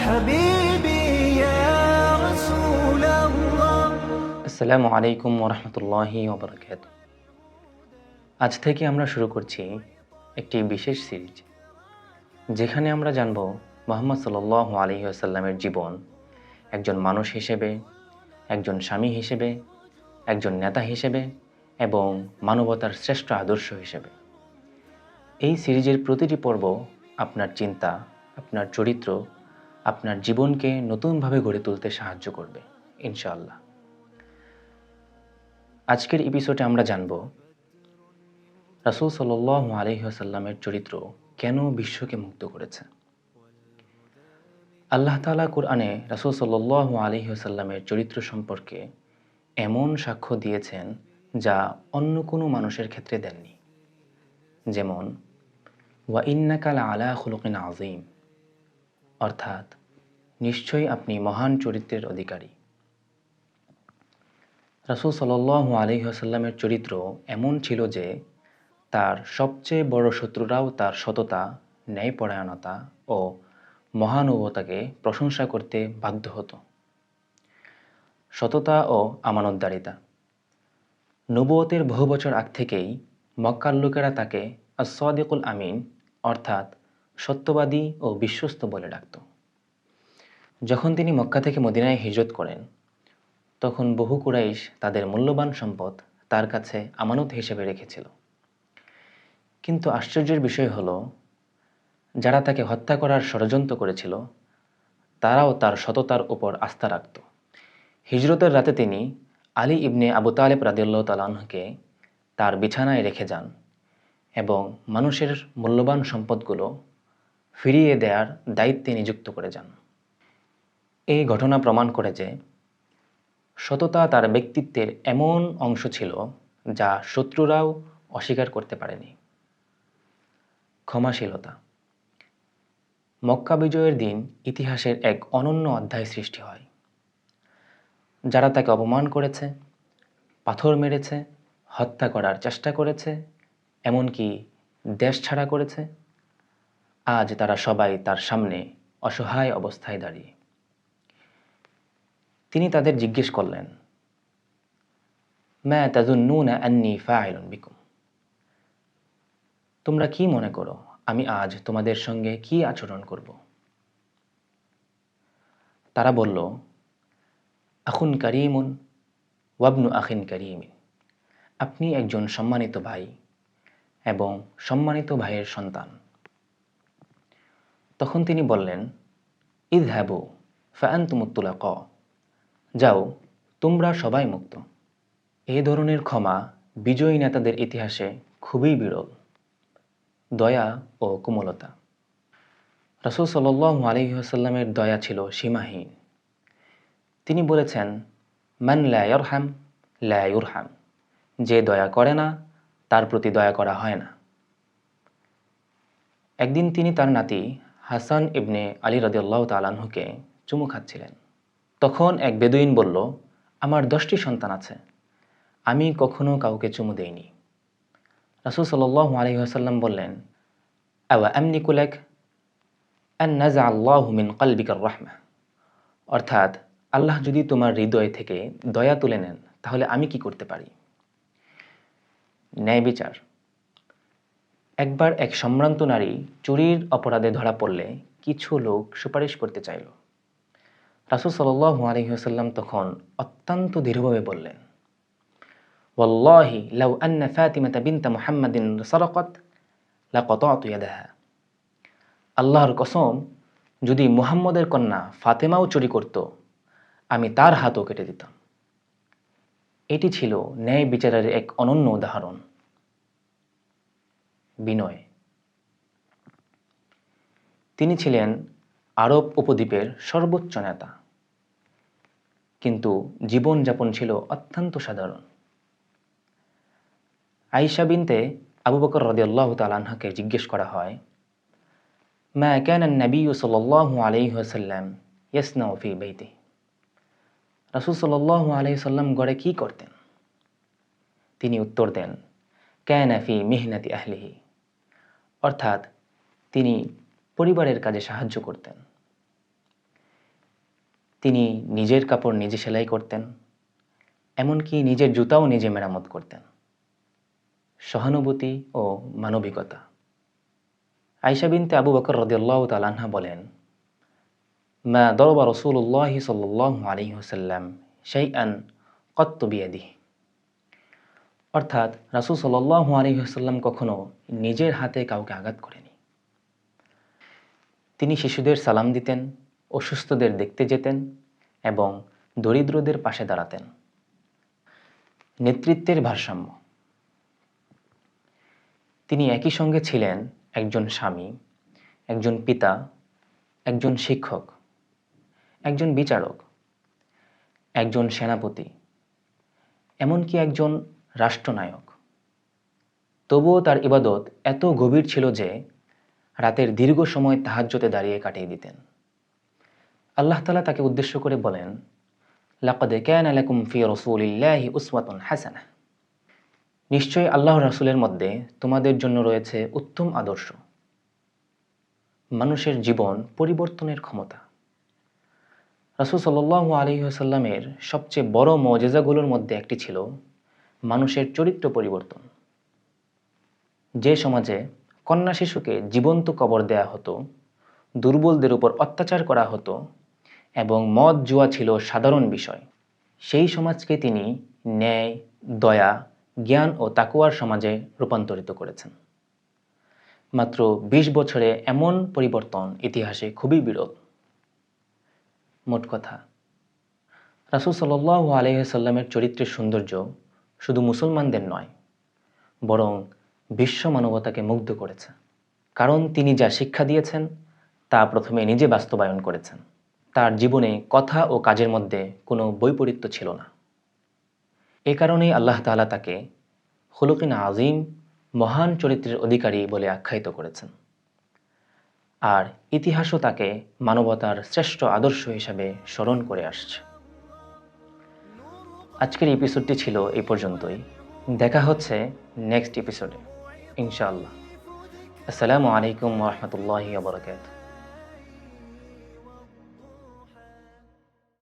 حبيبي يا رسول الله। আসসালামু আলাইকুম ওরহমতুল্লাহি ওবরাকাতুহু। আজ থেকে আমরা শুরু করছি একটি বিশেষ সিরিজ, যেখানে আমরা জানব মুহাম্মদ সাল্লাল্লাহু আলাইহি ওয়াসাল্লামের জীবন, একজন মানুষ হিসেবে, একজন স্বামী হিসেবে, একজন নেতা হিসেবে এবং মানবতার শ্রেষ্ঠ আদর্শ হিসেবে। এই সিরিজের প্রতিটি পর্ব আপনার চিন্তা, আপনার চরিত্র, আপনার জীবনকে নতুনভাবে গড়ে তুলতে সাহায্য করবে ইনশাআল্লাহ। আজকের এপিসোডে আমরা জানব রাসূল সাল্লাল্লাহু আলাইহি ওয়াসাল্লামের চরিত্র কেন বিশ্বকে মুগ্ধ করেছে। আল্লাহ তাআলা কুরআনে রাসূল সাল্লাল্লাহু আলাইহি ওয়াসাল্লামের চরিত্র সম্পর্কে এমন সাক্ষ্য দিয়েছেন যা অন্য কোনো মানুষের ক্ষেত্রে দেননি। যেমন ওয়া ইন্নাকা লাআলা খুলুকিন আযীম, অর্থাৎ নিশ্চয়ই আপনি মহান চরিত্রের অধিকারী। রাসূল সাল্লাল্লাহু আলাইহি ওয়াসাল্লামের চরিত্র এমন ছিল যে তার সবচেয়ে বড় শত্রুরাও তার সততা, ন্যায়পরায়ণতা ও মহানুভবতাকে প্রশংসা করতে বাধ্য হতো। সততা ও আমানতদারিতা। নবুয়তের বহু বছর আগ থেকেই মক্কার লোকেরা তাকে আস-সাদিকুল আমিন, অর্থাৎ সত্যবাদী ও বিশ্বস্ত বলে ডাকত। যখন তিনি মক্কা থেকে মদিনায় হিজরত করেন, তখন বহু কুরাইশ তাদের মূল্যবান সম্পদ তার কাছে আমানত হিসেবে রেখেছিল। কিন্তু আশ্চর্যের বিষয় হলো, যারা তাকে হত্যা করার ষড়যন্ত্র করেছিল তারাও তার সততার উপর আস্থা রাখত। হিজরতের রাতে তিনি আলী ইবনে আবু তালেব রাদিয়াল্লাহু তাআলা আনহুকে তার বিছানায় রেখে যান এবং মানুষের মূল্যবান সম্পদগুলো ফিরিয়ে দেওয়ার দায়িত্বে নিযুক্ত করে যান। এই ঘটনা প্রমাণ করে যে সততা তার ব্যক্তিত্বের এমন অংশ ছিল যা শত্রুরাও অস্বীকার করতে পারেনি। ক্ষমাশীলতা। মক্কা বিজয়ের দিন ইতিহাসের এক অনন্য অধ্যায় সৃষ্টি হয়। যারা তাকে অপমান করেছে, পাথর মেরেছে, হত্যা করার চেষ্টা করেছে, এমনকি দেশ ছাড়া করেছে, আজ তারা সবাই তার সামনে অসহায় অবস্থায় দাঁড়িয়ে। তিনি তাদের জিজ্ঞেস করলেন, মা তাযুন্নুনা আন্নী ফাইলুন বিকুম, তোমরা কি মনে করো আমি আজ তোমাদের সঙ্গে কি আচরণ করব? তারা বলল, আখুন কারীমুন ওয়াবনু আখিন কারীমিন, আপনি একজন সম্মানিত ভাই এবং সম্মানিত ভাইয়ের সন্তান। তখন তিনি বললেন, ইযহাবু ফাআনতুমুত তুলাকা, যাও তোমরা সবাই মুক্ত। এই ধরনের ক্ষমা বিজয়ী নেতাদের ইতিহাসে খুবই বিরল। দয়া ও কোমলতা। রাসূল সাল্লাল্লাহু আলাইহি ওয়াসাল্লামের দয়া ছিল সীমাহীন। তিনি বলেছেন, মান লা ইয়ারহাম লা ইউরহাম, যে দয়া করে না তার প্রতি দয়া করা হয় না। একদিন তিনি তার নাতি হাসান ইবনে আলী রাদিয়াল্লাহু তাআলা আনহুকে চুমু খাচ্ছিলেন। তখন এক বেদুইন বলল, আমার 10টি সন্তান আছে, আমি কখনো কাউকে চুমু দেইনি। রাসূল সাল্লাল্লাহু আলাইহি ওয়াসাল্লাম বললেন, আওয়া আমলিকু লাক আন নাযআ আল্লাহু মিন কলবিকা রাহমা, অর্থাৎ আল্লাহ যদি তোমার হৃদয় থেকে দয়া তুলে নেন তাহলে আমি কি করতে পারি? ন্যায় বিচার। একবার এক সম্ভ্রান্ত নারী চুরির অপরাধে ধরা পড়লে কিছু লোক সুপারিশ করতে চাইল। রাসূল সাল্লাল্লাহু আলাইহি ওয়াসাল্লাম তখন অত্যন্ত দৃঢ়ভাবে বললেন, ওয়াল্লাহি লাউ আন্না ফাতিমাতা বিনতা মুহাম্মাদিন সারাকাত লাকাতাতু ইয়াদাহা, আল্লাহর কসম, যদি মুহাম্মদের কন্যা ফাতেমাও চুরি করত আমি তার হাতও কেটে দিতাম। এটি ছিল ন্যায় বিচারের এক অনন্য উদাহরণ। বিনয়। তিনি ছিলেন আরব উপদ্বীপের সর্বোচ্চ নেতা, কিন্তু জীবনযাপন ছিল অত্যন্ত সাধারণ। আয়েশা বিনতে আবু বকর রাদিয়াল্লাহু তাআলা আনহাকে জিজ্ঞেস করা হয়, মা কানা আন-নাবিয়্যু সাল্লাল্লাহু আলাইহি ওয়াসাল্লাম ইয়াসনাউ ফি বাইতিহি, রাসূল সাল্লাল্লাহু আলাইহি ওয়াসাল্লাম ঘরে কি করতেন? তিনি উত্তর দেন, কানা ফি মিহনাতি আহলিহি, অর্থাৎ তিনি পরিবারের কাজে সাহায্য করতেন। তিনি নিজের কাপড় নিজে সেলাই করতেন, এমনকি নিজের জুতাও নিজে মেরামত করতেন। সহানুভূতি ও মানবিকতা। আয়েশা বিনতে আবু বকর রাদিয়াল্লাহু তাআলা আনহা বলেন, মা দরবা রাসূলুল্লাহ সাল্লাল্লাহু আলাইহি ওয়াসাল্লাম শাইআন কত্তু বিয়াদিহি। অর্থাৎ রাসূল সাল্লাল্লাহু আলাইহি ওয়াসাল্লাম কখনো নিজের হাতে কাউকে আঘাত করেনি। তিনি শিশুদের সালাম দিতেন, অসুস্থদের দেখতে যেতেন এবং দরিদ্রদের পাশে দাঁড়াতেন। নেতৃত্বের ভারসাম্য। তিনি একই সঙ্গে ছিলেন একজন স্বামী, একজন পিতা, একজন শিক্ষক, একজন বিচারক, একজন সেনাপতি, এমনকি একজন রাষ্ট্রনায়ক। তবুও তার ইবাদত এত গভীর ছিল যে রাতের দীর্ঘ সময় তাহাজ্জুদে দাঁড়িয়ে কাটিয়ে দিতেন। আল্লাহ তাআলা তাকে উদ্দেশ্য করে বলেন, লাকাদ কানা লাকুম ফি রাসূলিল্লাহি উসওয়াতুন হাসানাহ। নিশ্চয়ই আল্লাহর রাসূলের মধ্যে তোমাদের জন্য রয়েছে উত্তম আদর্শ। মানুষের জীবন পরিবর্তনের ক্ষমতা। রাসূল সাল্লাল্লাহু আলাইহি ওয়াসাল্লামের সবচেয়ে বড় মুজিজাগুলোর মধ্যে একটি ছিল মানুষের চরিত্র পরিবর্তন। যে সমাজে কন্যা শিশুকে জীবন্ত কবর দেয়া হতো, দুর্বলদের উপর অত্যাচার করা হতো এবং মদ জুয়া ছিল সাধারণ বিষয়, সেই সমাজকে তিনি ন্যায়, দয়া, জ্ঞান ও তাকওয়ার সমাজে রূপান্তরিত করেছেন। মাত্র ২০ বছরে এমন পরিবর্তন ইতিহাসে খুবই বিরল। মোট কথা, রাসূল সাল্লাল্লাহু আলাইহি ওয়াসাল্লামের চরিত্রের সৌন্দর্য শুধু মুসলমানদের নয়, বরং বিশ্ব মানবতাকে মুগ্ধ করেছে। কারণ তিনি যা শিক্ষা দিয়েছেন তা প্রথমে নিজে বাস্তবায়ন করেছেন। তার জীবনে কথা ও কাজের মধ্যে কোনো বৈপরীত্য ছিল না। এ কারণেই আল্লাহ তাআলা তাকে খুলুকিন আযীম, মহান চরিত্রের অধিকারী বলে আখ্যায়িত করেছেন। আর ইতিহাসও তাকে মানবতার শ্রেষ্ঠ আদর্শ হিসাবে স্মরণ করে আসছে। আজকের এপিসোডটি ছিল এই পর্যন্তই। দেখা হচ্ছে নেক্সট এপিসোডে ইনশাআল্লাহ। আসসালামু আলাইকুম ওয়া রাহমাতুল্লাহি ওয়া বারাকাতুহু।